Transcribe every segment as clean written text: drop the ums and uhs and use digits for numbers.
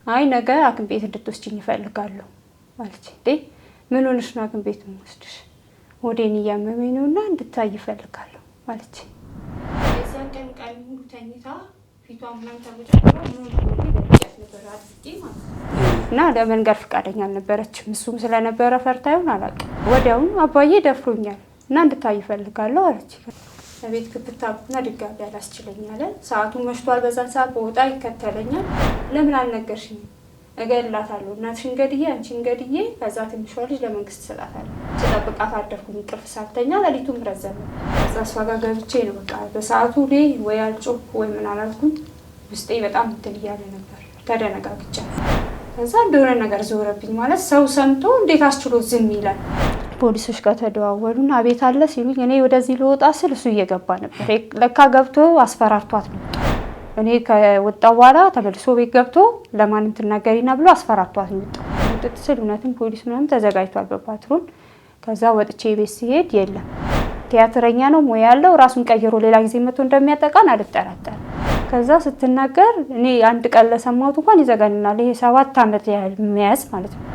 አይ ነገ ሐኪም ቤት እንድትወስጂኝ እፈልጋለሁ ማለት እንዴ ምን ሆነሽ ነው ሐኪም ቤት የምወስድሽ ሆዴን እያመመኝ ነውና እንድታይ እፈልጋለሁ ማለት የዚያን ቀን ቃል ሙሉ ተኝታ ፊቷን ምናምን ተመጭቆ ምን ይደርጃት ነበር አጥቂ ማለት እና ለመንገር ፍቃደኛ አልነበረችም እሱም ስለነበረ ፈርታዩን አላውቅም ወዲያው አባዬ ደፍሮኛል እና እንድታይ እፈልጋለሁ አለች ለቤት ክትታብና ድጋሚ ያላስችለኛል ሰዓቱ መሽቷል በዛን ሰዓት በወጣ ይከተለኛል ለምን አልነገርሽኝ እገላታለሁ እናትሽን ገድዬ አንቺን ገድዬ ከዛ ትንሿ ልጅ ለመንግስት ሰጣታለሁ ተጠብቃት አደርኩኝ እንቅልፍ ሳልተኛ ለሊቱም ረዘመ ከዛ እሷ ጋር ገብቼ ነው በቃ በሰዓቱ ላይ ወይ አልጮክ ወይ ምን አላልኩኝ ውስጤ በጣም እንትን እያለ ነበር ተደነጋግጫለሁ ከዛ እንደሆነ ነገር ዞረብኝ ማለት ሰው ሰምቶ እንዴት አስችሎ ዝም ይላል ፖሊሶች ጋር ተደዋወሉና አቤት አለ ሲሉኝ እኔ ወደዚህ ልወጣ ስል እሱ እየገባ ነበር ለካ ገብቶ አስፈራርቷት ነው እኔ ከወጣው በኋላ ተመልሶ ቤት ገብቶ ለማንም ትናገሪና ብሎ አስፈራርቷት ነው ወጥቶ ስል እውነትም ፖሊስ ምናምን ተዘጋጅቷል በፓትሮል ከዛ ወጥቼ ቤት ሲሄድ የለም ቲያትረኛ ነው ሞያ ያለው ራሱን ቀይሮ ሌላ ጊዜ መጥቶ እንደሚያጠቃን አልጠራጠር ከዛ ስትናገር እኔ አንድ ቀን ለሰማሁት እንኳን ይዘጋናል ይሄ 7 አመት ያህል መያዝ ማለት ነው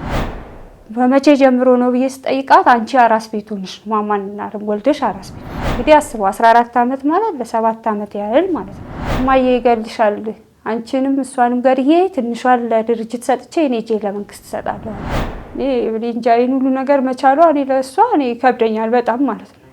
በመቼ ጀምሮ ነው ብዬ ስጠይቃት አንቺ አራስ ቤት ሆነሽ ማማንና ወልደሽ አራስ ቤት እንግዲህ አስቡ 14 አመት ማለት ለ7 አመት ያህል ማለት ነው ማየ ይገልሻል አንቺንም እሷንም ገርዬ ትንሿን ለድርጅት ሰጥቼ እኔ ጄ ለመንግስት ሰጣለሁ እኔ እንጃይን ሁሉ ነገር መቻሏ እኔ ለሷ እኔ ከብደኛል በጣም ማለት ነው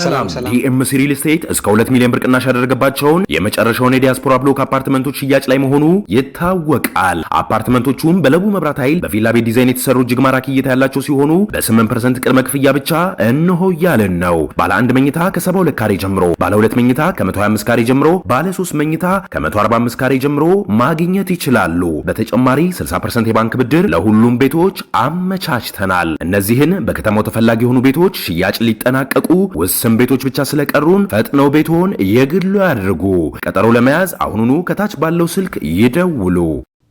ሰላም ዲኤምሲ ሪል ስቴት እስከ 2 ሚሊዮን ብር ቅናሽ ያደረገባቸውን የመጨረሻውን የዲያስፖራ ብሎክ አፓርትመንቶች ሽያጭ ላይ መሆኑ ይታወቃል። አፓርትመንቶቹም በለቡ መብራት ኃይል በቪላ ቤት ዲዛይን የተሰሩ እጅግ ማራኪ እይታ ያላቸው ሲሆኑ በ8% ቅድመ ክፍያ ብቻ እንሆ ያለን ነው። ባለ 1 መኝታ ከ72 ካሬ ጀምሮ፣ ባለ 2 መኝታ ከ125 ካሬ ጀምሮ፣ ባለ 3 መኝታ ከ145 ካሬ ጀምሮ ማግኘት ይችላሉ። በተጨማሪ 60% የባንክ ብድር ለሁሉም ቤቶች አመቻችተናል። እነዚህን በከተማው ተፈላጊ የሆኑ ቤቶች ሽያጭ ሊጠናቀቁ ውስን ቤቶች ብቻ ስለቀሩን ፈጥነው ቤቶን የግሉ ያድርጉ። ቀጠሮ ለመያዝ አሁኑኑ ከታች ባለው ስልክ ይደውሉ።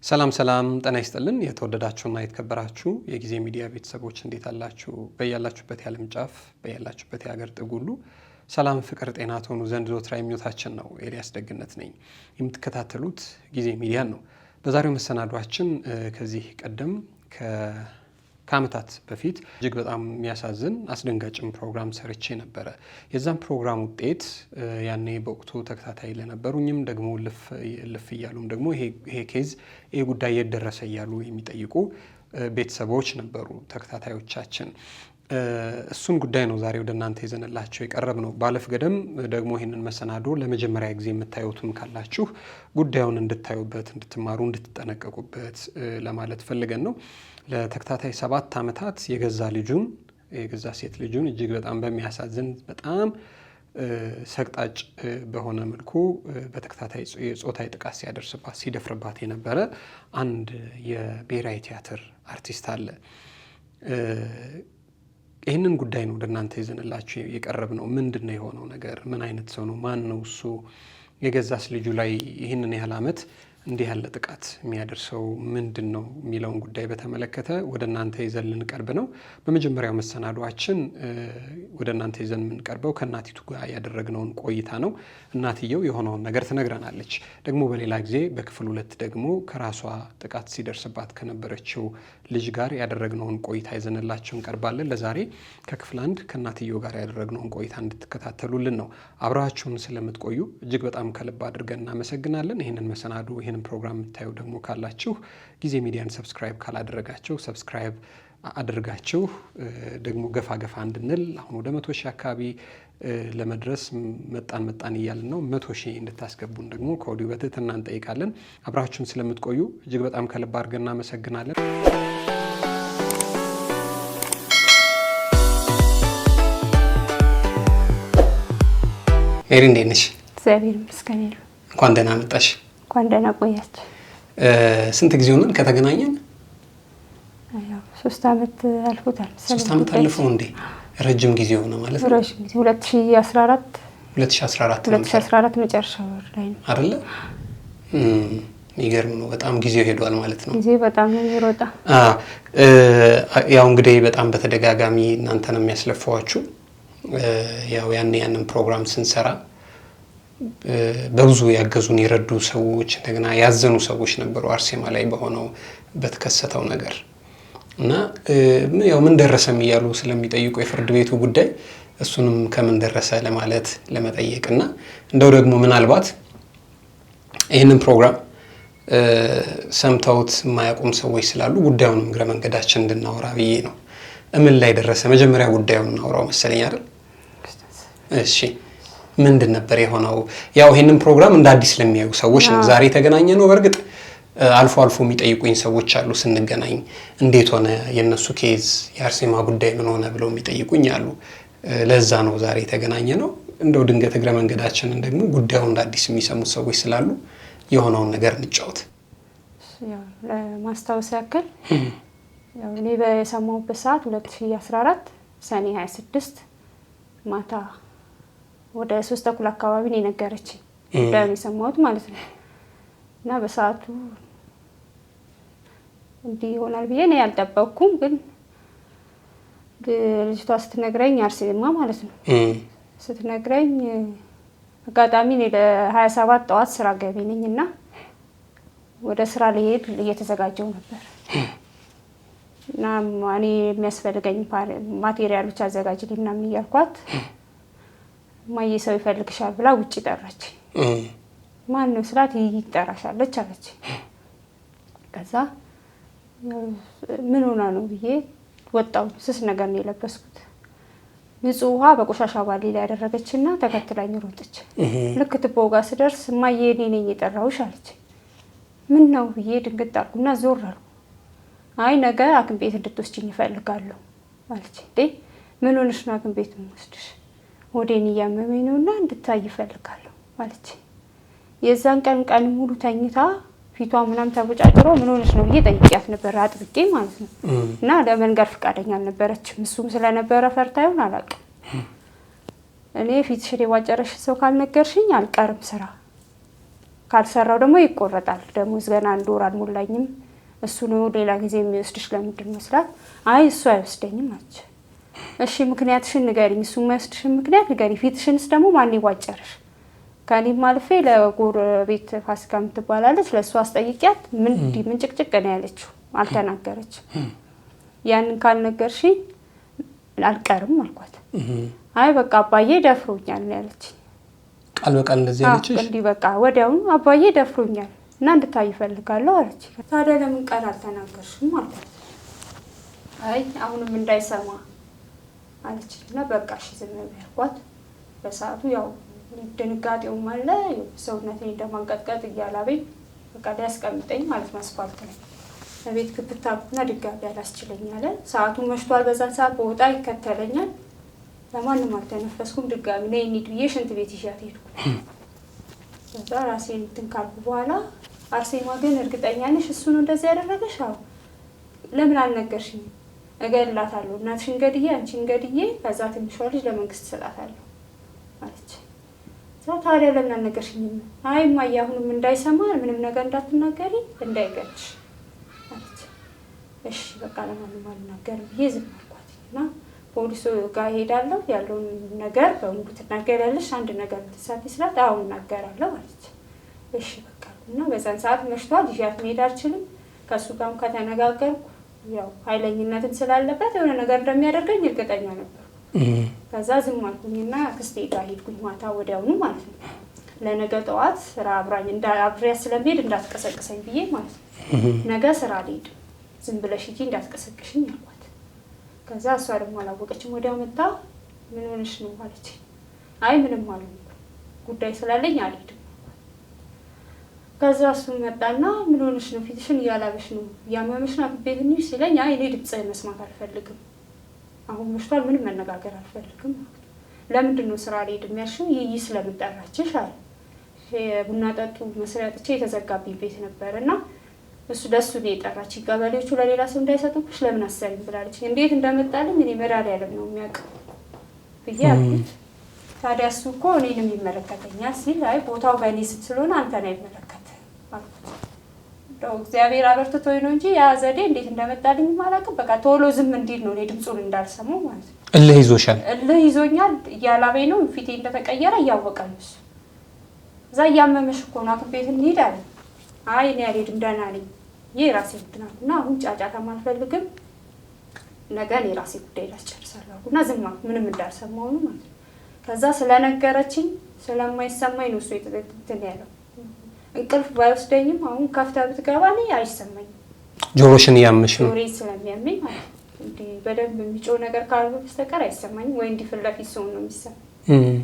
ሰላም ጤና ይስጥልን። የተወደዳችሁና የተከበራችሁ የጊዜ ሚዲያ ቤተሰቦች እንዴት አላችሁ? በያላችሁበት የዓለም ጫፍ በያላችሁበት የሀገር ጥግ ሁሉ ሰላም፣ ፍቅር፣ ጤና ትሆኑ ዘንድ ዘወትር ምኞታችን ነው። ኤልያስ ደግነት ነኝ። የምትከታተሉት ጊዜ ሚዲያን ነው። በዛሬው መሰናዷችን ከዚህ ቀደም ከዓመታት በፊት እጅግ በጣም የሚያሳዝን አስደንጋጭም ፕሮግራም ሰርቼ ነበረ። የዛም ፕሮግራም ውጤት ያኔ በወቅቱ ተከታታይ ለነበሩኝም ደግሞ ልፍ እያሉም ደግሞ ይሄ ኬዝ ይሄ ጉዳይ የደረሰ እያሉ የሚጠይቁ ቤተሰቦች ነበሩ ተከታታዮቻችን። እሱን ጉዳይ ነው ዛሬ ወደ እናንተ ይዘንላችሁ የቀረብ ነው። ባለፍ ገደም ደግሞ ይህንን መሰናዶ ለመጀመሪያ ጊዜ የምታዩትም ካላችሁ ጉዳዩን እንድታዩበት፣ እንድትማሩ፣ እንድትጠነቀቁበት ለማለት ፈልገን ነው። ለተከታታይ 7 ዓመታት የገዛ ሴት ልጁን እጅግ በጣም በሚያሳዝን በጣም ሰቅጣጭ በሆነ መልኩ በተከታታይ ጾታዊ ጥቃት ሲያደርስባት ሲደፍርባት የነበረ አንድ የብሔራዊ ቲያትር አርቲስት አለ። ይህንን ጉዳይ ነው ወደ እናንተ ይዘንላችሁ የቀረብ ነው። ምንድነው የሆነው ነገር? ምን አይነት ሰው ነው? ማን ነው እሱ? የገዛስ ልጁ ላይ ይህንን ያህል ዓመት እንዲህ ያለ ጥቃት የሚያደርሰው ምንድነው የሚለውን ጉዳይ በተመለከተ ወደ እናንተ ይዘን ልንቀርብ ነው። በመጀመሪያው መሰናዷችን ወደ እናንተ ይዘን የምንቀርበው ከእናቲቱ ጋር ያደረግነውን ቆይታ ነው። እናትየው የሆነውን ነገር ትነግረናለች። ደግሞ በሌላ ጊዜ በክፍል 2 ደግሞ ከራሷ ጥቃት ሲደርስባት ከነበረችው ልጅ ጋር ያደረግነውን ቆይታ ይዘንላችሁ እንቀርባለን። ለዛሬ ከክፍል 1 ከእናትየው ጋር ያደረግነውን ቆይታ እንድትከታተሉልን ነው። አብራችሁን ስለምትቆዩ እጅግ በጣም ከልብ አድርገን እናመሰግናለን። ይህንን መሰናዶ ይህንን ፕሮግራም የምታዩ ደግሞ ካላችሁ ጊዜ ሚዲያን ሰብስክራይብ ካላደረጋችሁ ሰብስክራይብ አድርጋችሁ ደግሞ ገፋ እንድንል አሁን ወደ 100,000 አካባቢ ለመድረስ መጣን እያልን ነው። 100,000 እንድታስገቡን ደግሞ ከወዲሁ በትህትና እንጠይቃለን። አብራችሁን ስለምትቆዩ እጅግ በጣም ከልብ አድርገን እናመሰግናለን። ኤሪ እንዴት ነሽ? እግዚአብሔር ይመስገን። እንኳን ደህና መጣሽ። እንኳን ደህና ቆያችሁ። ስንት ጊዜ ሆነን ከተገናኘን? አያው 3 አመት አልፎታል። 3 አመት አልፎ እንዴ ረጅም ጊዜ ሆነ ማለት ነው። ረጅም ጊዜ 2014 መጨረሻ ወር ላይ ነው አይደለ? ይገርም ነው። በጣም ጊዜው ሄዷል ማለት ነው። ጊዜ በጣም ነው የሚሮጣ። ያው እንግዲህ በጣም በተደጋጋሚ እናንተን የሚያስለፈዋችሁ ያው ያንን ፕሮግራም ስንሰራ በብዙ ያገዙን የረዱ ሰዎች እንደገና ያዘኑ ሰዎች ነበሩ አርሴማ ላይ በሆነው በተከሰተው ነገር እና ያው ምን ደረሰም እያሉ ስለሚጠይቁ የፍርድ ቤቱ ጉዳይ እሱንም ከምን ደረሰ ለማለት ለመጠየቅና እንደው ደግሞ ምናልባት ይሄንን ፕሮግራም ሰምተውት የማያውቁም ሰዎች ስላሉ ጉዳዩን እግረ መንገዳችን እንድናወራ ብዬ ነው። ምን ላይ ደረሰ? መጀመሪያ ጉዳዩን እናወራው መሰለኝ አይደል? እሺ ምንድን ነበር የሆነው? ያው ይሄንን ፕሮግራም እንደ አዲስ ለሚያዩ ሰዎች ነው ዛሬ ተገናኘ ነው። በርግጥ አልፎ አልፎ የሚጠይቁኝ ሰዎች አሉ ስንገናኝ እንዴት ሆነ የነሱ ኬዝ የአርሴማ ጉዳይ ምን ሆነ ብለው የሚጠይቁኝ አሉ። ለዛ ነው ዛሬ ተገናኘ ነው። እንደው ድንገት እግረ መንገዳችንን ደግሞ ጉዳዩን እንደ አዲስ የሚሰሙት ሰዎች ስላሉ የሆነውን ነገር እንጫወት። ያው ለማስታወስ ያክል ያው እኔ በሰማሁበት ሰዓት 2014 ሰኔ 26 ማታ ወደ 3 ተኩል አካባቢ ነው የነገረችኝ ጉዳዩን የሰማሁት ማለት ነው። እና በሰዓቱ እንዲህ ይሆናል ብዬ ነው ያልጠበቅኩም። ግን ልጅቷ ስትነግረኝ አርሴማ ማለት ነው ስትነግረኝ አጋጣሚ እኔ ለ27 ጠዋት ስራ ገቢ ነኝ እና ወደ ስራ ልሄድ እየተዘጋጀው ነበር እና እኔ የሚያስፈልገኝ ማቴሪያሎች አዘጋጅልኝ ምናምን እያልኳት ማየ ሰው ይፈልግሻል ብላ ውጭ ጠራች። ማን ነው ስላት ይጠራሻለች አለች። ከዛ ምን ሆና ነው ብዬ ወጣው። ስስ ነገር ነው የለበስኩት። ንጹህ ውሃ በቆሻሻ ባሊ ላይ ያደረገችና ተከትላኝ ሮጠች። ልክ ትቦ ጋር ስደርስ ማየ እኔ ነኝ የጠራሁሽ አለች። ምን ነው ብዬ ድንግጥ አልኩና ዞር አልኩ። አይ ነገ ሐኪም ቤት እንድትወስጂኝ እፈልጋለሁ አለች። ምን ሆነሽ ነው ሐኪም ቤት የምወስድሽ? ሆዴን እያመመኝ ነውና እንድታይ እፈልጋለሁ አለች። የዛን ቀን ሙሉ ተኝታ ፊቷ ምናምን ተቦጫጭሮ ምን ሆነሽ ነው ብዬ ጠይቂያት ነበር አጥብቄ ማለት ነው። እና ለመንገር ፍቃደኛ አልነበረችም። እሱም ስለነበረ ፈርታ ይሆን አላውቅም። እኔ ፊትሽን የቧጨረሽ ሰው ካልነገርሽኝ አልቀርም ስራ ካልሰራው ደግሞ ይቆረጣል። ደሞዝ ገና 1 ወር አልሞላኝም። እሱ ነው ሌላ ጊዜ የሚወስድሽ ለምንድን ነው ስላት አይ እሱ አይወስደኝም አለች። እሺ ምክንያትሽን ንገሪኝ። እሱ የማይወስድሽን ምክንያት ንገሪ። ፊትሽንስ ደግሞ ማን ይቧጨረሽ? ከኔም አልፌ ለጎረቤት ፋሲካ የምትባላለች ለእሱ አስጠይቂያት ምን ጭቅጭቅ ነው ያለችው። አልተናገረችም። ያንን ካልነገርሽኝ አልቀርም አልኳት። አይ በቃ አባዬ ደፍሮኛል ነው ያለች። ቃል በቃል እንደዚህ ያለችሽ? እንዲህ በቃ ወዲያውኑ አባዬ ደፍሮኛል እና እንድታይ እፈልጋለሁ አለች። ታዲያ ለምን ቃል አልተናገርሽም አልኳት። አይ አሁንም እንዳይሰማ አለች እና በቃ እሺ ዝም በይ አልኳት። በሰዓቱ ያው ድንጋጤውም አለ ሰውነቴን እንደማንቀጥቀጥ እያላበኝ በቃ ሊያስቀምጠኝ ማለት ነው አስፋልት ላይ ቤት ክትታኩና ድጋሚ አላስችለኝ አለ። ሰዓቱ መሽቷል። በዛን ሰዓት በወጣ ይከተለኛል። ለማንም አልተነፈስኩም። ድጋሚ ነይ እንሂድ ብዬ ሽንት ቤት ይዣት ሄድኩ። ከዛ ራሴን እንትን ካልኩ በኋላ አርሴማ ግን እርግጠኛ ነሽ እሱ ነው እንደዚህ ያደረገሽ? አዎ። ለምን አልነገርሽኝም? እገድላታለሁ። እናትሽን ገድዬ አንቺን ገድዬ ከዛ ትንሿ ልጅ ለመንግስት እሰጣታለሁ አለች። ታዲያ ለምን አልነገርሽኝም? አይ እማዬ አሁንም እንዳይሰማ ምንም ነገር እንዳትናገሪ እንዳይገድሽ አለች። እሺ በቃ ለማንም አልናገርም ብዬ ዝም አልኳት እና ፖሊሱ ጋር ሄዳለሁ ያለውን ነገር በሙሉ ትናገሪያለሽ አንድ ነገር ትሳት ስላት አዎ እናገራለሁ አለች። እሺ በቃ እና በዛን ሰዓት መሽቷል። ይዣት መሄድ አልችልም። ከሱ ጋርም ከተነጋገርኩ ያው ኃይለኝነትን ስላለበት የሆነ ነገር እንደሚያደርገኝ እርግጠኛ ነበር። ከዛ ዝም አልኩኝና አክስቴ ጋር ሄድኩኝ ማታ ወዲያውኑ ማለት ነው። ለነገ ጠዋት ስራ አብራኝ አብሬያት ስለምሄድ እንዳትቀሰቅሰኝ ብዬ ማለት ነው። ነገ ስራ አልሄድም ዝም ብለሽ ሂጂ እንዳትቀሰቅሽኝ አልኳት። ከዛ እሷ ደግሞ አላወቀችም። ወዲያው መጣ ምን ሆነሽ ነው አለች። አይ ምንም አልሆንኩም ጉዳይ ስላለኝ አልሄድም። ከዛ እሱ መጣና ምን ሆነሽ ነው ፊትሽን እያላበሽ ነው ያመመሽ ነው ቤት እንሂድ ሲለኝ አይ እኔ ድምፅህን መስማት አልፈልግም አሁን መሽቷል ምንም መነጋገር አልፈልግም። ለምንድን ነው ስራ አልሄድም ያልሽው? ይይ ስለምጠራችሽ አለ። ቡና ጠጡ መስሪያ ጥቼ የተዘጋብኝ ቤት ነበርና እሱ ለሱ ነው የጠራች። ቀበሌዎቹ ለሌላ ሰው እንዳይሰጡብሽ ለምን አሰሪም ብላለች። እንዴት እንደመጣልኝ እኔ መድኃኒዓለም ነው የሚያውቀው ብዬ አልኩት። ታዲያ እሱ እኮ እኔንም ይመለከተኛል ሲል አይ ቦታው በእኔ ስም ስለሆነ አንተን አይመለከትም አልኩት። እንደው እግዚአብሔር አበርትቶኝ ነው እንጂ ያ ዘዴ እንዴት እንደመጣልኝ አላውቅም። በቃ ቶሎ ዝም እንዲል ነው እኔ ድምፁን እንዳልሰማው ማለት ነው። እልህ ይዞሻል? እልህ ይዞኛል። እያላበኝ ነው ፊቴ እንደተቀየረ እያወቀ ነው እሱ። እዛ እያመመሽ እኮ ነው ሐኪም ቤት እንሂድ አለ። አይ እኔ አልሄድም ደህና ነኝ ይሄ ራሴ ጉዳይ ነው እና አሁን ጫጫታም አልፈልግም ነገ እኔ ራሴ ጉዳይ ላስጨርሳለሁ እና ዝም አልኩ ምንም እንዳልሰማው ነው ማለት ነው። ከዛ ስለነገረችኝ ስለማይሰማኝ ነው እሱ እንትን ያለው። እንቅልፍ ባይወስደኝም አሁን ከፍታ ብትገባ እኔ አይሰማኝም። ጆሮሽን ያምሽ ነው? ጆሮዬ ስለሚያመኝ ማለት ነው። እንዴ በደንብ የሚጮህ ነገር ካልሆነ በስተቀር አይሰማኝም። ወይ እንዲህ ፊት ለፊት ሰው ነው የሚሰማኝ።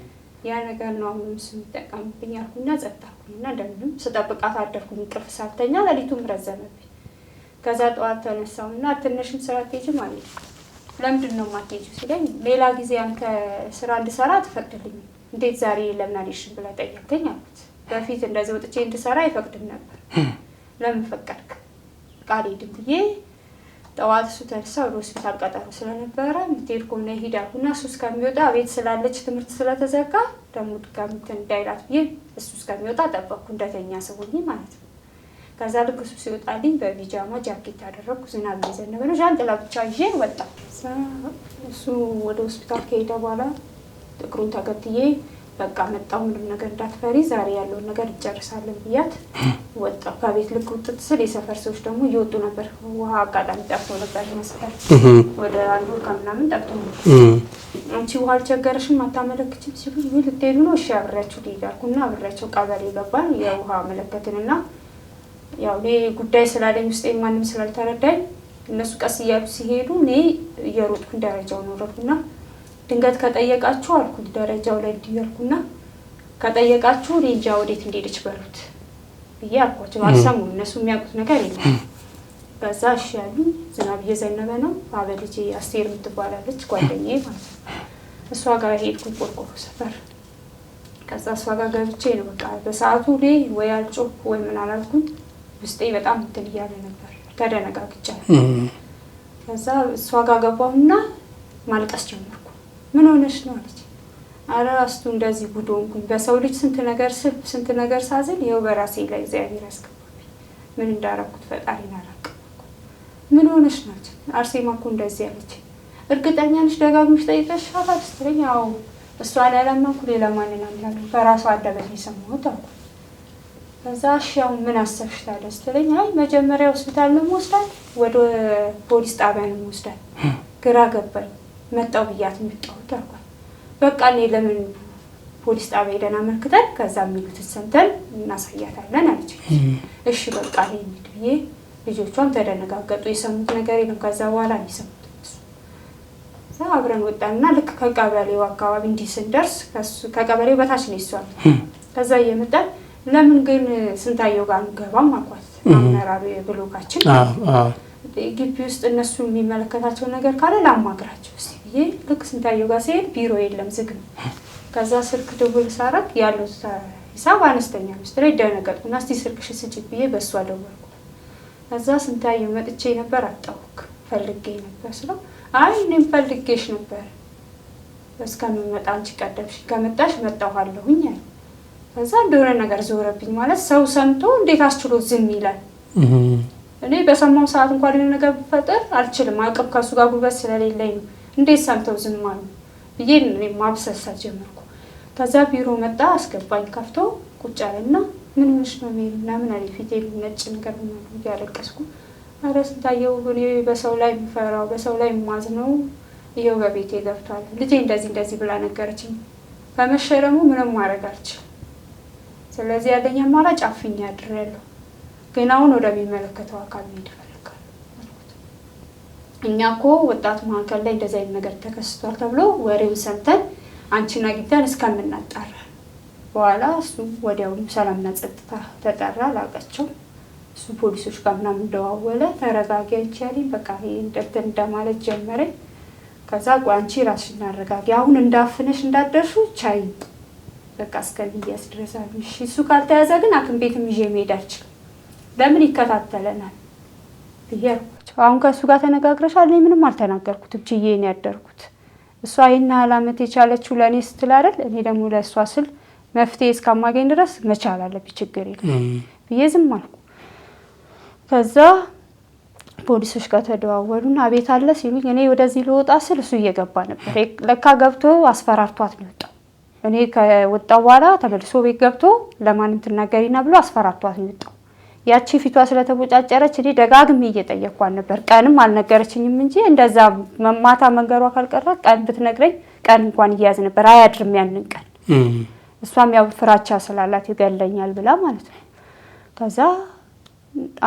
ያ ነገር ነው አሁን እሱ የሚጠቀምብኝ አልኩና ጸጥ አልኩና እንደምንም ስጠብቃት አደርኩኝ። እንቅልፍ ሳልተኛ ሌሊቱም ረዘመብኝ። ከዛ ጠዋት ተነሳሁና ትንሽም ስራ አትሄጂም አለኝ። ለምንድን ነው የማትሄጂው ሲለኝ ሌላ ጊዜ አንተ ስራ እንድሰራ ትፈቅድልኝ እንዴት ዛሬ ለምን አልሄድሽም ብለህ ጠየቀኝ አልኩት። በፊት እንደዚህ ወጥቼ እንድሰራ አይፈቅድም ነበር ለምን ፈቀድክ? ቃል ሄድም ብዬ ጠዋት እሱ ተነሳ ወደ ሆስፒታል ቀጠሮ ስለነበረ ምትሄድ ከሆነ ሂድ አልኩና እሱ እስከሚወጣ ቤት ስላለች ትምህርት ስለተዘጋ ደግሞ ድጋሚ እንዳይላት ብዬ እሱ እስከሚወጣ ጠበቅኩ እንደተኛ ሰው ሆኜ ማለት ነው። ከዛ ልክ እሱ ሲወጣልኝ በቢጃማ ጃኬት አደረግኩ። ዝናብ እየዘነበ ነው ዣንጥላ ብቻ ይዤ ወጣሁ። እሱ ወደ ሆስፒታል ከሄደ በኋላ ጥቁሩን ተከትዬ በቃ መጣሁ ምንም ነገር እንዳትፈሪ ዛሬ ያለውን ነገር እንጨርሳለን ብያት ወጣሁ። ከቤት ልክ ውጥት ስል የሰፈር ሰዎች ደግሞ እየወጡ ነበር። ውሃ አጋጣሚ ጠፍቶ ነበር መስፈር ወደ አንዱ ከምናምን ጠፍቶ ነበር። አንቺ ውሃ አልቸገረሽም አታመለክችም ሲሉ ይህ ልትሄዱ ነው? እሺ አብሬያችሁ ልሄድ አልኩና አብሬያቸው ቀበሌ ገባን። የውሃ መለከትንና ያው እኔ ጉዳይ ስላለኝ ውስጤ ማንም ስላልተረዳኝ እነሱ ቀስ እያሉ ሲሄዱ እኔ እየሮጥኩኝ ደረጃውን ወረድኩና ድንገት ከጠየቃችሁ አልኩኝ ደረጃው ላይ እንዲያልኩና ከጠየቃችሁ እኔ እንጃ ወዴት እንደሄደች በሉት ብዬ አልኳቸው። አልሰሙም። እነሱ የሚያውቁት ነገር የለም። ከዛ እሺ ያሉኝ። ዝናብ እየዘነበ ነው። አበልጄ አስቴር የምትባላለች ጓደኛዬ ማለት ነው እሷ ጋር ሄድኩኝ ቆርቆሮ ሰፈር። ከዛ እሷ ጋር ገብቼ ነው በቃ በሰዓቱ እኔ ወይ አልጮህኩ ወይ ምን አላልኩም። ውስጤ በጣም እንትን እያለ ነበር ተደነጋግጫለሁ። ከዛ እሷ ጋር ገባሁና ማልቀስ ጀመርኩ። ምን ሆነሽ ነው አለች። አረ አስቱ እንደዚህ ጉድ ሆንኩኝ። በሰው ልጅ ስንት ነገር ሳዝን ይኸው በራሴ ላይ እግዚአብሔር ያስገባብኝ። ምን እንዳረኩት ፈጣሪን አላውቅም። ምን ሆነሽ ነው አለች። አርሴማ እኮ እንደዚህ አለች። እርግጠኛ ነሽ ደጋግመሽ ጠይቀሻታል ስትለኝ አዎ እሷን ያላመንኩ ሌላ ማንን አምናለሁ? በራሷ አደረገኝ የሰማሁት አልኩ። ከዛ እሺ አሁን ምን አሰብሽ ታዲያ ስትለኝ አይ መጀመሪያ ሆስፒታል ነው የምወስዳት ወደ ፖሊስ ጣቢያ ነው የምወስዳት። ግራ ገባኝ። መጣሁ ብያት መጣሁት አልኳት። በቃ እኔ ለምን ፖሊስ ጣቢያ ሄደን አመልክተን ከዛ የሚሉትን ሰምተን እናሳያታለን አለች። እሺ በቃ እኔ እንሂድ ብዬ ልጆቿም ተደነጋገጡ። የሰሙት ነገር የለም። ከዛ በኋላ ነው የሰሙት። አብረን ወጣንና ልክ ከቀበሌው አካባቢ እንዲህ ስንደርስ ከቀበሌው በታች ነው ይሷል። ከዛ እየመጣን ለምን ግን ስንታየው ጋር አንገባም አልኳት። አመራሩ ብሎካችን ግቢ ውስጥ እነሱ የሚመለከታቸው ነገር ካለ ላማግራቸው እስቲ ብዬ ልክ ስንታየው ጋር ሲሄድ ቢሮ የለም ዝግ ነው። ከዛ ስልክ ደውል ሳረግ ያለው ሂሳብ አነስተኛ መስሎኝ ደነገጥኩና እስቲ ስልክሽ ስጪኝ ብዬ በእሷ ደወልኩ። ከዛ ስንታየው መጥቼ ነበር አጣሁክ ፈልጌ ነበር ስለው አይ እኔም ፈልጌሽ ነበር እስከምመጣ አንቺ ቀደምሽ ከመጣሽ መጣኋለሁኝ አለ። ከዛ እንደሆነ ነገር ዞረብኝ። ማለት ሰው ሰምቶ እንዴት አስችሎ ዝም ይላል? እኔ በሰማው ሰዓት እንኳን የሆነ ነገር ብፈጠር አልችልም። አቅም ከሱ ጋር ጉልበት ስለሌለኝ ነው። እንዴት ሰምተው ዝም አሉ ብዬ እኔ ማብሰልሰል ጀመርኩ። ከዛ ቢሮ መጣ አስገባኝ። ከፍቶ ቁጭ አለና ምን ሆነሽ ነው ምናምን አለኝ። ፊቴ ነጭ ነገር ምናምን እያለቀስኩ አረ ስንታየው እኔ በሰው ላይ የምፈራው በሰው ላይ የማዝነው ይኸው በቤቴ ገብቷል። ልጄ እንደዚህ ብላ ነገረችኝ። በመሸ ደግሞ ምንም ማድረግ አልችልም። ስለዚህ ያለኝ አማራጭ አፍኜ አድሬያለሁ። ግን አሁን ወደሚመለከተው አካል መሄድ እፈልጋለሁ። እኛ እኮ ወጣት ማዕከል ላይ እንደዚህ አይነት ነገር ተከስቷል ተብሎ ወሬውን ሰምተን አንቺን አግኝተን እስከምናጣራ በኋላ እሱ ወዲያውኑ ሰላምና ጸጥታ ተጠራ ላቃቸው። እሱ ፖሊሶች ጋር ምናምን እንደዋወለ ተረጋጊ አይቻልም በቃ ይሄ እንደማለት ጀመረኝ። ከዛ አንቺ ራስሽን አረጋጊ አሁን እንዳፍነሽ እንዳደርሹ ቻይ በቃ እስከሚያስ ድረስ እሺ እሱ ካልተያዘ ግን ሐኪም ቤትም ይዤ መሄድ አልችልም ለምን ይከታተለናል ብያርኩት። አሁን ከሱ ጋር ተነጋግረሻል? እኔ ምንም አልተናገርኩትም፣ ችዬ ነው ያደርኩት። እሷ ይሄን አላመት የቻለችው ለኔ ስትል አይደል? እኔ ደግሞ ለእሷ ስል መፍትሄ እስካማገኝ ድረስ መቻል አለብኝ፣ ችግር የለም ብዬ ዝም አልኩ። ከዛ ፖሊሶች ጋር ተደዋወሉና አቤት አለ ሲሉኝ እኔ ወደዚህ ልወጣ ስል እሱ እየገባ ነበር። ለካ ገብቶ አስፈራርቷት ነው የወጣው። እኔ ከወጣው በኋላ ተመልሶ ቤት ገብቶ ለማንም ትናገሪና ብሎ አስፈራርቷት ነው የወጣው። ያቺ ፊቷ ስለተቦጫጨረች እኔ ደጋግሜ እየጠየቅኳት ነበር። ቀንም አልነገረችኝም እንጂ እንደዛ ማታ መንገሯ ካልቀረ ቀን ብትነግረኝ ቀን እንኳን እያያዝ ነበር፣ አያድርም ያንን ቀን። እሷም ያው ፍራቻ ስላላት ይገለኛል ብላ ማለት ነው። ከዛ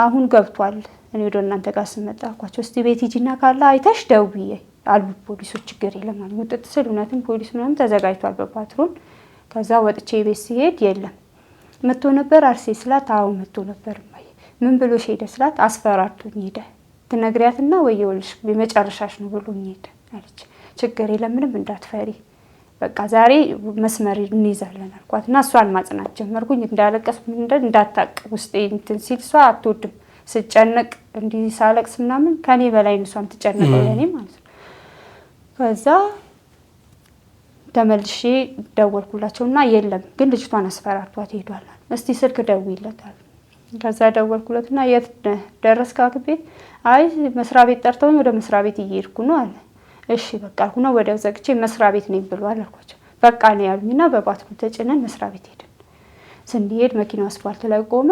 አሁን ገብቷል። እኔ ወደ እናንተ ጋር ስመጣ አልኳቸው እስቲ ቤት ሂጂና ካለ አይተሽ ደውዬ አሉ ፖሊሶች። ችግር የለም አሉ። ውጥት ስል እውነትም ፖሊስ ምናምን ተዘጋጅቷል በፓትሮል። ከዛ ወጥቼ ቤት ሲሄድ የለም። መጥቶ ነበር አርሴ ስላት አዎ መጥቶ ነበር። ምን ብሎ ሄደ ስላት አስፈራርቶኝ ሄደ። ትነግሪያትና ወይ ይኸውልሽ በመጨረሻሽ ነው ብሎኝ ሄደ አለች። ችግር የለም ምንም እንዳትፈሪ በቃ ዛሬ መስመር እንይዛለን አልኳትና እሷን ማጽናት ጀመርኩኝ። እንዳለቀስ እንዳታቅ ውስጤ እንትን ሲል እሷ አትወድም ስጨነቅ እንዲህ ሳለቅስ ምናምን ከኔ በላይ እሷም ትጨነቀው ለኔ ማለት ነው። ከዛ ተመልሼ ደወልኩላቸውና የለም ግን ልጅቷን አስፈራርቷት ሄዷል። እስቲ ስልክ ደውይለታል። ከዛ ደወልኩለትና የት ደረስክ ቤት? አይ መስሪያ ቤት ጠርተውኝ ወደ መስሪያ ቤት እየሄድኩ ነው አለ። እሺ በቃ አልኩና ወዲያው ዘግቼ መስሪያ ቤት ነኝ ብሏል አልኳቸው። በቃ ነው ያሉኝና በባትሩ ተጭነን መስሪያ ቤት ሄድን። ስንሄድ መኪናው አስፋልት ላይ ቆመ።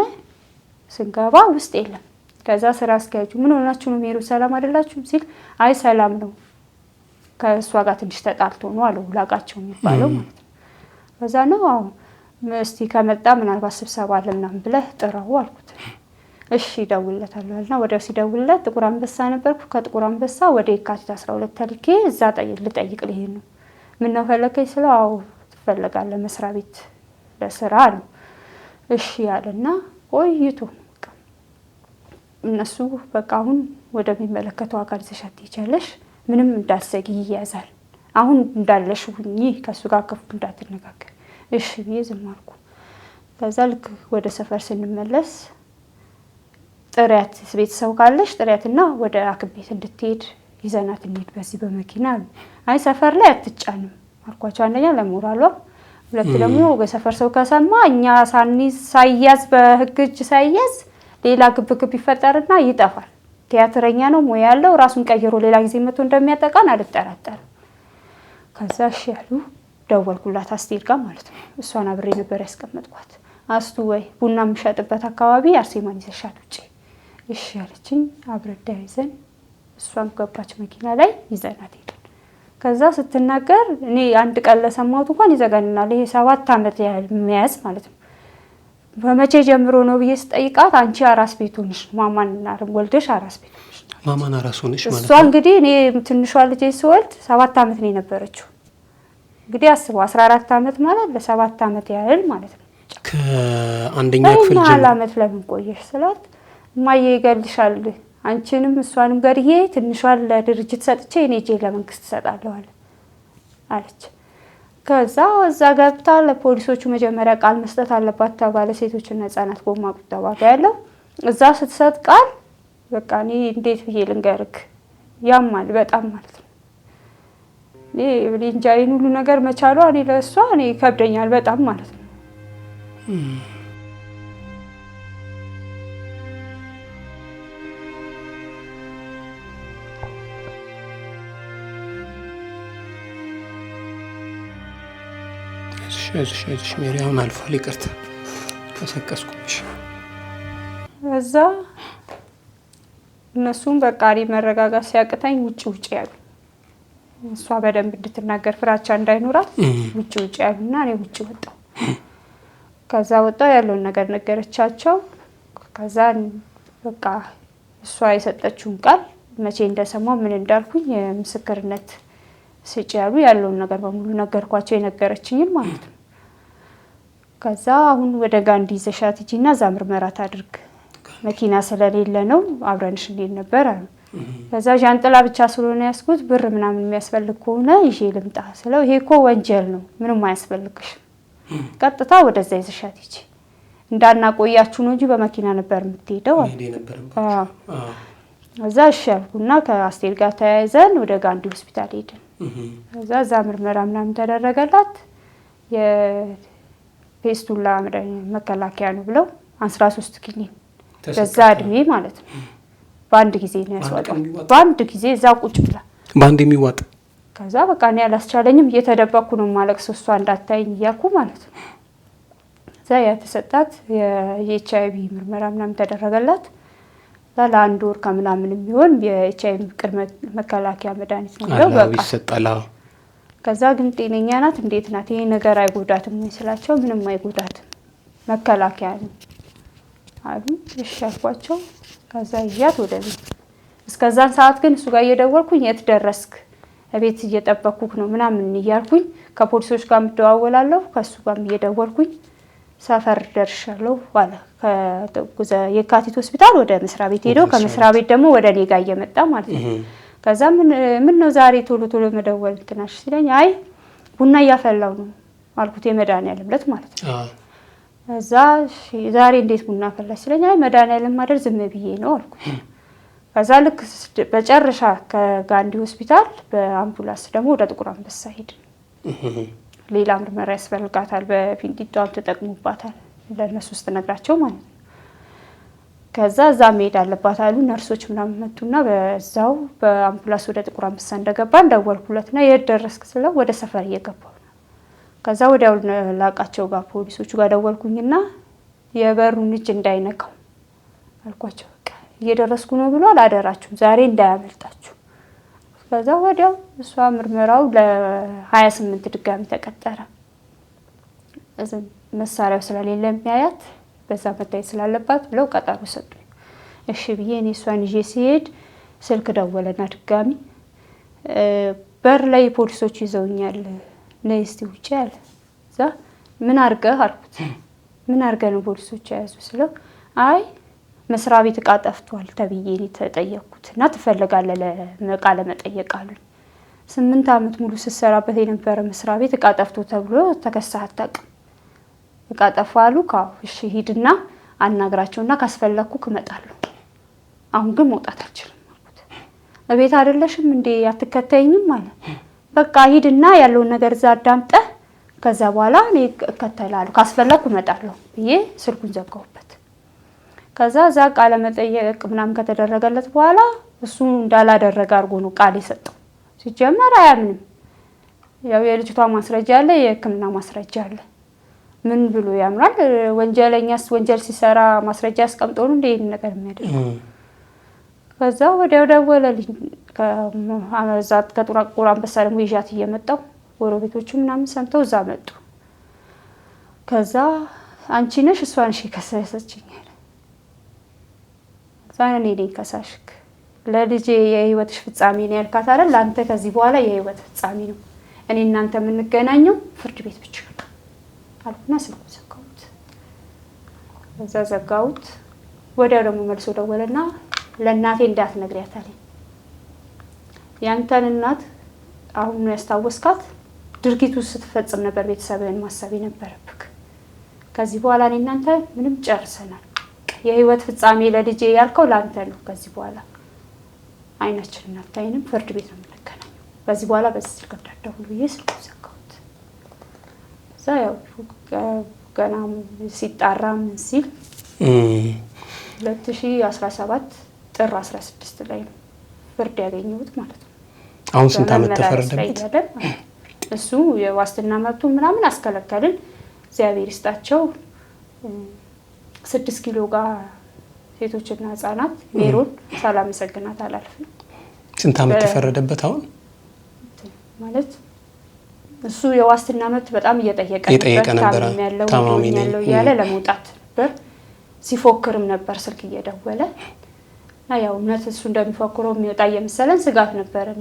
ስንገባ ውስጥ የለም። ከዛ ስራ አስኪያጁ ምን ሆናችሁ ነው ሜሩ ሰላም አይደላችሁም ሲል አይ ሰላም ነው ከእሷ ጋር ትንሽ ተጣልቶ ነው አለው። ላቃቸው የሚባለው ማለት ነው። ከዛ ነው አዎ እስቲ ከመጣ ምናልባት ስብሰባ አለ ምናምን ብለህ ጥራው አልኩት። እሺ እደውልለታለሁ አለና ወዲያው ሲደውልለት ጥቁር አንበሳ ነበርኩ። ከጥቁር አንበሳ ወደ የካቲት 12 ተልኬ እዛ ልጠይቅ ልሄድ ነው። ምን ነው ፈለከኝ ስለው አዎ ትፈልጋለህ መስሪያ ቤት ለስራ ነው። እሺ ያለና ቆይቶ እነሱ በቃ አሁን ወደሚመለከተው አካል ዘሻት ይቻለሽ ምንም እንዳትሰጊ ይያዛል። አሁን እንዳለሽ ሁኚ ከሱ ጋር ከፍ እንዳትነጋገር እሺ ብዬ ዝም አልኩ። ከዛ ልክ ወደ ሰፈር ስንመለስ ጥሪያት ቤተሰብ ካለሽ ጥሪያትና ወደ ሐኪም ቤት እንድትሄድ ይዘናት እንሂድ በዚህ በመኪና አሉ። አይ ሰፈር ላይ አትጫንም አልኳቸው። አንደኛ ለሞራሏ፣ ሁለት ደግሞ በሰፈር ሰው ከሰማ እኛ ሳይያዝ በህግ እጅ ሳይያዝ ሌላ ግብግብ ይፈጠርና ይጠፋል። ቲያትረኛ ነው ሙያ ያለው ራሱን ቀይሮ ሌላ ጊዜ መጥቶ እንደሚያጠቃን አልጠራጠርም። ከዛ እሺ ያሉ ደወልኩላት አስቴር ጋር ማለት ነው። እሷን አብሬ ነበር ያስቀመጥኳት። አስቱ ወይ ቡና የምሸጥበት አካባቢ አርሴማን ይዘሻት ውጪ እሺ ያለችኝ። አብረን ይዘን እሷም ገባች መኪና ላይ ይዘናት ሄድን። ከዛ ስትናገር እኔ አንድ ቀን ለሰማሁት እንኳን ይዘጋናል። ይሄ 7 አመት ያህል መያዝ ማለት ነው። በመቼ ጀምሮ ነው ብዬ ስጠይቃት አንቺ አራስ ቤት ሆነሽ ማማን ወልደሽ አራስ ቤት ሆነሽ ማማን አራስ ሆነሽ ማለት ነው። እሷ እንግዲህ እኔ ትንሿ ልጄ ስወልድ 7 አመት ነው የነበረችው። እንግዲህ አስበው 14 አመት ማለት ለ7 አመት ያህል ማለት ነው። ከአንደኛ ክፍል ጀምሮ 4 አመት ለምን ቆየሽ ስላት እማዬ ይገልሻል አንቺንም እሷንም ገርዬ ትንሿን ለድርጅት ሰጥቼ እኔ ጄ ለመንግስት ሰጣለሁ አለች። ከዛ እዛ ገብታ ለፖሊሶቹ መጀመሪያ ቃል መስጠት አለባት ተባለ። ሴቶችና ህጻናት ጎማ ቁጠባ ጋር ያለው እዛ ስትሰጥ ቃል በቃ እኔ እንዴት ብዬ ልንገርክ ያማል በጣም ማለት ነው። እኔ እንጃይን ሁሉ ነገር መቻሏ እኔ ለእሷ እኔ ከብደኛል በጣም ማለት ነው። እሺ ሜሪያውን አልፏል። ይቅርታ ተሰቀስኩሽ። እዛ እነሱም በቃ እኔ መረጋጋት ሲያቅተኝ ውጭ ያሉ እሷ በደንብ እንድትናገር ፍራቻ እንዳይኖራት ውጭ ያሉና እኔ ውጭ ወጣሁ። ከዛ ወጣሁ ያለውን ነገር ነገረቻቸው። ከዛ በቃ እሷ የሰጠችውን ቃል መቼ እንደሰማው ምን እንዳልኩኝ የምስክርነት ስጪ ያሉ ያለውን ነገር በሙሉ ነገርኳቸው የነገረችኝን ማለት ነው። ከዛ አሁን ወደ ጋንዲ ይዘሻት ሂጂና እዛ ምርመራ ታድርግ መኪና ስለሌለ ነው አብረንሽ እንዴት ነበር አሉ። ከዛ ዣንጥላ ብቻ ስለሆነ ያስኩት ብር ምናምን የሚያስፈልግ ከሆነ ይዤ ልምጣ ስለው ይሄ እኮ ወንጀል ነው ምንም አያስፈልግሽ ቀጥታ ወደዛ ይዘሻት ሂጂ እንዳናቆያችሁ ነው እንጂ በመኪና ነበር የምትሄደው። እዛ እሺ አልኩና ከአስቴር ጋር ተያይዘን ወደ ጋንዲ ሆስፒታል ሄድን። እዛ ምርመራ ምናምን ተደረገላት። የፌስቱላ መከላከያ ነው ብለው 13 ኪኒን በዛ እድሜ ማለት ነው በአንድ ጊዜ ነው ያስዋጣው። በአንድ ጊዜ እዛ ቁጭ ብላ በአንድ የሚዋጥ ከዛ በቃ እኔ አላስቻለኝም እየተደበኩ ነው ማለቅስ እሷ እንዳታይኝ እያልኩ ማለት ነው። እዛ የተሰጣት የኤችአይቪ ምርመራ ምናምን ተደረገላት። ለአንድ ወር ከምናምን የሚሆን የኤችአይቪ ቅድመ መከላከያ መድኃኒት ነው በቃ ይሰጣል። ከዛ ግን ጤነኛ ናት እንዴት ናት ይሄ ነገር አይጎዳትም ስላቸው ምንም አይጎዳትም መከላከያ ነው አሉ። እሺ አልኳቸው። ከዛ ይያት ወደ ቤት እስከዛን ሰዓት ግን እሱ ጋር እየደወልኩኝ የት ደረስክ እቤት እየጠበኩክ ነው ምናምን እያልኩኝ ከፖሊሶች ጋር ምደዋወላለሁ ከሱ ጋር እየደወልኩኝ ሰፈር ደርሻለሁ አለ። የካቲት ሆስፒታል ወደ መስሪያ ቤት ሄዶ ከመስሪያ ቤት ደግሞ ወደ እኔ ጋር እየመጣ ማለት ነው። ከዛ ምን ነው ዛሬ ቶሎ መደወል እንትናሽ ሲለኝ አይ ቡና እያፈላው ነው አልኩት። የመድኃኒዓለም ዕለት ማለት ነው። እዛ ዛሬ እንዴት ቡና ፈላሽ ሲለኝ አይ መድኃኒዓለም ማደር ዝም ብዬ ነው አልኩት። ከዛ ልክ በጨረሻ ከጋንዲ ሆስፒታል በአምቡላንስ ደግሞ ወደ ጥቁር አንበሳ ሄድን። ሌላ ምርመራ ያስፈልጋታል በፊንጢጣም ተጠቅሙባታል ለነሱ ውስጥ ነግራቸው ማለት ነው። ከዛ እዛ መሄድ አለባት አሉ ነርሶች ምናምን መጡና በዛው በአምቡላንስ ወደ ጥቁር አንበሳ እንደገባን ደወልኩለትና የት ደረስክ ስለው ወደ ሰፈር እየገባሁ ነው። ከዛ ወዲያው ላቃቸው ጋር ፖሊሶቹ ጋር ደወልኩኝና የበሩን እጅ እንዳይነካው አልኳቸው። በቃ እየደረስኩ ነው ብሏል አደራችሁ ዛሬ እንዳያመልጣችሁ። ከዛ ወዲያው እሷ ምርመራው ለ28 ድጋሚ ተቀጠረ። መሳሪያው ስለሌለ የሚያያት በዛ መታየት ስላለባት ብለው ቀጠሮ ሰጡኝ። እሺ ብዬ እኔ እሷን ይዤ ሲሄድ ስልክ ደወለና ድጋሚ በር ላይ ፖሊሶች ይዘውኛል ነይ እስቲ ውጪ አለ። እዛ ምን አድርገህ አልኩት። ምን አድርገህ ነው ፖሊሶች ያዙ ስለው አይ መስሪያ ቤት እቃ ጠፍቷል ተብዬ ነው ተጠየቅኩት እና ትፈልጋለህ ለቃለ መጠየቅ አሉኝ። 8 አመት ሙሉ ስሰራበት የነበረ መስሪያ ቤት እቃ ጠፍቶ ተብሎ ተከሳህ አታውቅም። እቃ ጠፋ አሉ። እሺ ሂድና አናግራቸውና ካስፈለኩ እመጣለሁ። አሁን ግን መውጣት አልችልም አልኩት። እቤት አይደለሽም እንዴ አትከተይኝም ማለት በቃ ሂድና ያለውን ነገር እዛ አዳምጠህ ከዛ በኋላ እኔ እከተላለሁ ካስፈለኩ እመጣለሁ ብዬ ስልኩን ዘጋሁበት። ከዛ እዛ ቃለ መጠየቅ ምናምን ከተደረገለት በኋላ እሱ እንዳላደረገ አድርጎ ነው ቃል የሰጠው። ሲጀመር አያምንም። ያው የልጅቷ ማስረጃ አለ የሕክምና ማስረጃ አለ። ምን ብሎ ያምራል? ወንጀለኛስ ወንጀል ሲሰራ ማስረጃ ያስቀምጠው ነው እንዴ ይሄን ነገር የሚያደርገው? ከዛ ወዲያው ደወለልኝ ከአመዛት ከጥቁር አንበሳ ደግሞ ይዣት እየመጣው ጎረቤቶቹ ምናምን ሰምተው እዛ መጡ። ከዛ አንቺ ነሽ እሷ ነሽ ከሰሰችኝ አለ። ዛኔ ነኝ ከሳሽክ ለልጄ የህይወትሽ ፍጻሜ ነው ያልካት አይደል? አንተ ከዚህ በኋላ የህይወት ፍጻሜ ነው እኔ እናንተ የምንገናኘው ፍርድ ቤት ብቻ አልኩና ስልኩ ዘጋሁት። እዛ ዘጋሁት። ወዲያው ደግሞ መልሶ ደወለና ለእናቴ እንዳትነግሪያት አለኝ። ያንተን እናት አሁን ነው ያስታወስካት? ድርጊቱ ስትፈጽም ነበር ቤተሰብህን ማሰብ የነበረብክ። ከዚህ በኋላ እኔ እናንተ ምንም ጨርሰናል። የህይወት ፍጻሜ ለልጄ ያልከው ላንተ ነው። ከዚህ በኋላ አይናችንን አታይንም፣ ፍርድ ቤት ነው የምንገናኘው። ከዚህ በኋላ በዚህ ስልክ እንዳትደውል ብዬ ስልኩ ዘጋሁት። እዛ ያው ገና ሲጣራ ምን ሲል 2017 ጥር 16 ላይ ነው ፍርድ ያገኘሁት ማለት ነው። አሁን ስንት አመት ተፈረደበት? እሱ የዋስትና መብቱ ምናምን አስከለከልን። እግዚአብሔር ይስጣቸው 6 ኪሎ ጋር ሴቶችና ህጻናት ሜሮን ሳላመሰግናት አላልፍም። ስንት አመት ተፈረደበት? አሁን ማለት እሱ የዋስትና መብት በጣም እየጠየቀ ነበር። ታማሚ ያለው ያለ ለመውጣት ነበር ሲፎክርም ነበር ስልክ እየደወለ እና ያው እውነት እሱ እንደሚፎክረው የሚወጣ የመሰለን ስጋት ነበረን።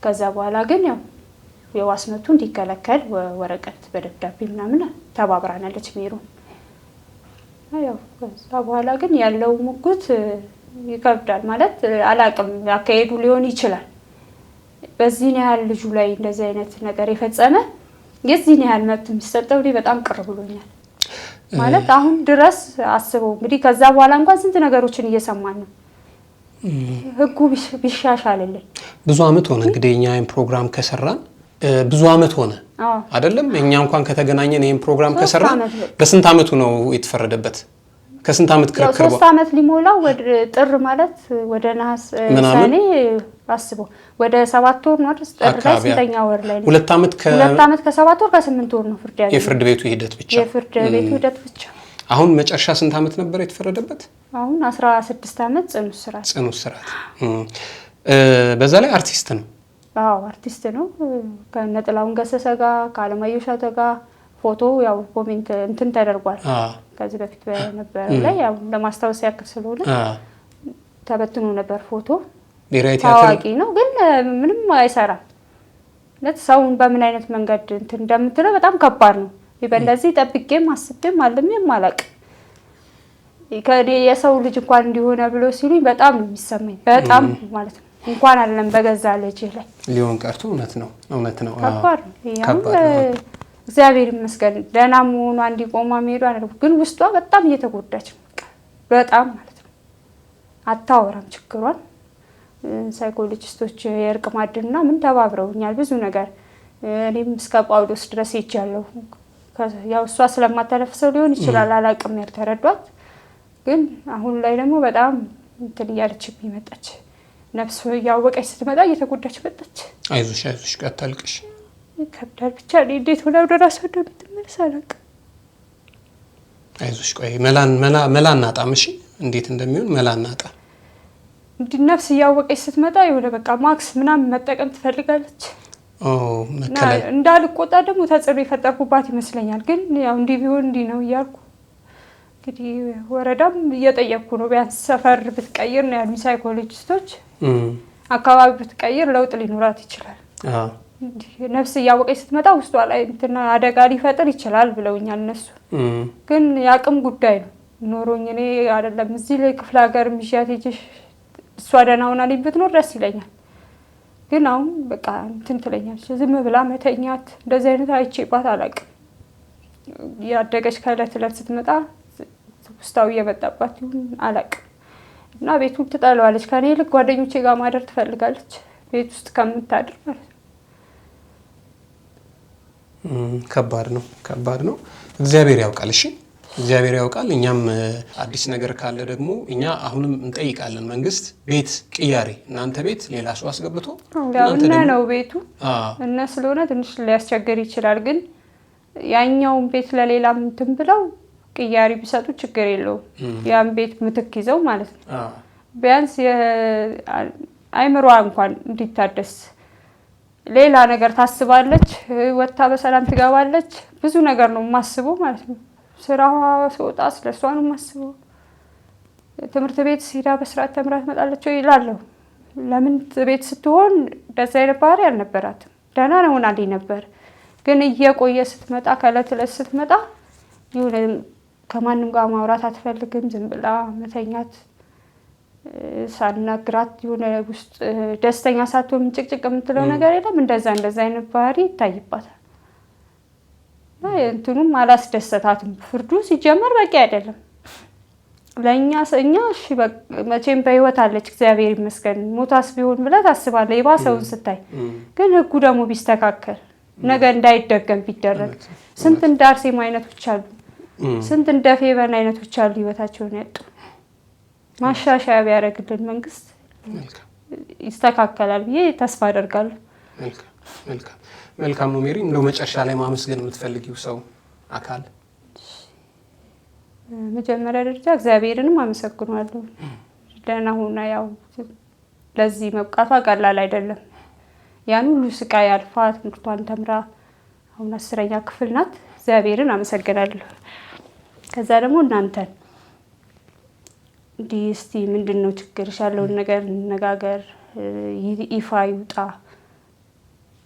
ከዛ በኋላ ግን ያው የዋስ መብቱ እንዲከለከል ወረቀት በደብዳቤ ምናምን ተባብራናለች ሜሮን። ያው ከዛ በኋላ ግን ያለው ሙግት ይከብዳል ማለት አላቅም አካሄዱ ሊሆን ይችላል። በዚህ ያህል ልጁ ላይ እንደዚህ አይነት ነገር የፈጸመ የዚህ ያህል መብት የሚሰጠው በጣም ቅር ብሎኛል። ማለት አሁን ድረስ አስበው እንግዲህ ከዛ በኋላ እንኳን ስንት ነገሮችን እየሰማን ነው። ህጉ ቢሻሻልልን ብዙ አመት ሆነ እንግዲህ እኛ ይሄን ፕሮግራም ከሰራን ብዙ አመት ሆነ አይደለም? እኛ እንኳን ከተገናኘን ይሄን ፕሮግራም ከሰራን በስንት አመቱ ነው የተፈረደበት? ከስንት አመት ክርክር 3 አመት ሊሞላው ወደ ጥር ማለት ወደ ነሐስ ሰኔ አስበው ወደ 7 ወር ነው ጥር ላይ ስንተኛ ወር ላይ 2 አመት ከ2 አመት ከ7 ወር ከ8 ወር ነው ፍርድ ያገኘው የፍርድ ቤቱ ሂደት ብቻ አሁን መጨረሻ ስንት አመት ነበር የተፈረደበት? አሁን 16 አመት ጽኑ እስራት በዛ ላይ አርቲስት ነው። አርቲስት ነው። ከነጥላውን ገሰሰ ጋር ከአለማየሁ እሸቴ ጋር ፎቶ ያው ኮሜንት እንትን ተደርጓል። ከዚህ በፊት በነበረው ላይ ያው ለማስታወስ ያክል ስለሆነ ተበትኖ ነበር ፎቶ። ታዋቂ ነው ግን ምንም አይሰራም። ለሰውን በምን አይነት መንገድ እንትን እንደምትለው በጣም ከባድ ነው። ይበለዚህ ጠብቄም አስቤም አልሜም አላውቅም። ከኔ የሰው ልጅ እንኳን እንዲሆነ ብሎ ሲሉኝ በጣም ነው የሚሰማኝ። በጣም ማለት ነው እንኳን አይደለም በገዛ ልጅ ላይ ሊሆን ቀርቶ እውነት ነው ከባድ ነው። እግዚአብሔር ይመስገን ደህና መሆኗ እንዲቆማ መሄዷ ነው። ግን ውስጧ በጣም እየተጎዳች ነው። በጣም ማለት ነው አታወራም ችግሯን። ሳይኮሎጂስቶች የእርቅ ማዕድና ምን ተባብረውኛል ብዙ ነገር። እኔም እስከ ጳውሎስ ድረስ ሄጃለሁ። ያው እሷ ስለማታለፍሰው ሊሆን ይችላል አላውቅም ያልተረዷት። ግን አሁን ላይ ደግሞ በጣም እንትን እያለችብኝ መጣች። ነፍስ ያወቀች ስትመጣ እየተጎዳች መጣች። አይዞሽ አታልቅሽ። ከብዳል ብቻ እንዴት ሆነ ወደ ራሷ እንደምትመለስ አላውቅም። አይዞሽ ቆይ መላ እናጣም። እሺ እንዴት እንደሚሆን መላ እናጣም። እንዲህ ነፍስ እያወቀች ስትመጣ የሆነ በቃ ማክስ ምናምን መጠቀም ትፈልጋለች። መከለል እንዳልቆጣ ደግሞ ተጽዕኖ የፈጠርኩባት ይመስለኛል። ግን ያው እንዲህ ቢሆን እንዲህ ነው እያልኩ እንግዲህ ወረዳም እየጠየቅኩ ነው። ቢያንስ ሰፈር ብትቀይር ነው ያሉኝ ሳይኮሎጂስቶች። አካባቢ ብትቀይር ለውጥ ሊኖራት ይችላል። ነፍስ እያወቀች ስትመጣ ውስጧ ላይ እንትና አደጋ ሊፈጥር ይችላል ብለውኛል እነሱ። ግን የአቅም ጉዳይ ነው ኖሮኝ እኔ አይደለም እዚህ ላይ ክፍለ ሀገር ምሽያት ሄጄሽ እሷ ደህና ሆና ብትኖር ደስ ይለኛል። ግን አሁን በቃ እንትን ትለኛለች። ዝም ብላ መተኛት እንደዚህ አይነት አይቼባት አላውቅም። ያደገች ከእለት እለት ስትመጣ ውስጣው እየመጣባት ይሁን አላውቅም። እና ቤቱን ትጠለዋለች። ከኔ ይልቅ ጓደኞቼ ጋር ማደር ትፈልጋለች ቤት ውስጥ ከምታድር ማለት ነው። ከባድ ነው። እግዚአብሔር ያውቃል። እሺ እግዚአብሔር ያውቃል። እኛም አዲስ ነገር ካለ ደግሞ እኛ አሁንም እንጠይቃለን። መንግስት ቤት ቅያሬ እናንተ ቤት ሌላ ሰው አስገብቶ እናንተ ነው ቤቱ እና ስለሆነ ትንሽ ሊያስቸግር ይችላል። ግን ያኛውን ቤት ለሌላም እንትን ብለው ቅያሬ ቢሰጡ ችግር የለውም። ያን ቤት ምትክ ይዘው ማለት ነው። ቢያንስ አይምሯ እንኳን እንዲታደስ ሌላ ነገር ታስባለች። ወጣ በሰላም ትገባለች። ብዙ ነገር ነው የማስበው ማለት ነው። ስራዋ ሲወጣ ስለሷ ነው የማስበው። ትምህርት ቤት ሲዳ በስርዓት ተምራ ትመጣለች ይላለሁ። ለምን ቤት ስትሆን እንደዛ አይነት ባህሪ አልነበራትም። ደህና ነው ሆናልኝ ነበር። ግን እየቆየ ስትመጣ ከእለት እለት ስትመጣ ይሁን ከማንም ጋር ማውራት አትፈልግም። ዝም ብላ መተኛት ሳናግራት የሆነ ውስጥ ደስተኛ ሳትሆን ጭቅጭቅ የምትለው ነገር የለም። እንደዛ አይነት ባህሪ ይታይባታል። እንትኑም አላስደሰታትም። ፍርዱ ሲጀመር በቂ አይደለም ለኛ እሺ መቼም በህይወት አለች እግዚአብሔር ይመስገን። ሞታስ ቢሆን ብለህ ታስባለህ የባሰውን ስታይ። ግን ህጉ ደግሞ ቢስተካከል ነገ እንዳይደገም ቢደረግ። ስንት እንደ አርሴማ አይነቶች አሉ፣ ስንት እንደ ፌቨን አይነቶች አሉ ህይወታቸውን ያጡ። ማሻሻያ ቢያደርግልን መንግስት ይስተካከላል ብዬ ተስፋ አደርጋለሁ። መልካም ነው ሜሪ። እንደው መጨረሻ ላይ ማመስገን የምትፈልጊው ሰው አካል? መጀመሪያ ደረጃ እግዚአብሔርንም አመሰግናለሁ። ደህና ሆና ያው ለዚህ መብቃቷ ቀላል አይደለም። ያን ሁሉ ስቃይ አልፋ ትምህርቷን ተምራ አሁን 10ኛ ክፍል ናት። እግዚአብሔርን አመሰግናለሁ። ከዛ ደግሞ እናንተን እስቲ ምንድነው ችግርሽ ያለውን ነገር እንነጋገር፣ ይፋ ይውጣ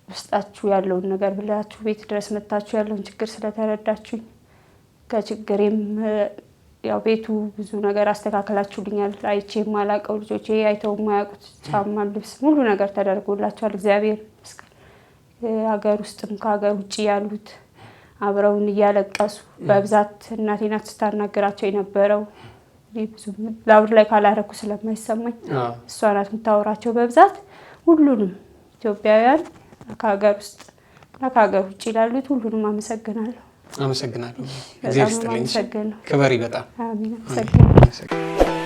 ውስጣችሁ ያለውን ነገር ብላችሁ ቤት ድረስ መታችሁ ያለውን ችግር ስለተረዳችሁኝ ከችግሬም ያው ቤቱ ብዙ ነገር አስተካክላችሁልኛል። አይቼ የማላውቀው ልጆቼ አይተው የማያውቁት ጫማም ልብስ ሙሉ ነገር ተደርጎላችኋል። እግዚአብሔር ይመስገን። ሀገር ውስጥም ከሀገር ውጭ ያሉት አብረውን እያለቀሱ በብዛት እናቴ ናት ስታናገራቸው የነበረው። ብዙም ላውድ ላይ ካላረኩ ስለማይሰማኝ እሷ ናት የምታወራቸው በብዛት። ሁሉንም ኢትዮጵያውያን ከሀገር ውስጥ እና ከሀገር ውጭ ላሉት ሁሉንም አመሰግናለሁ። እግዚአብሔር ይስጥልኝ። ክበሪ በጣም አሜን። አመሰግናለሁ።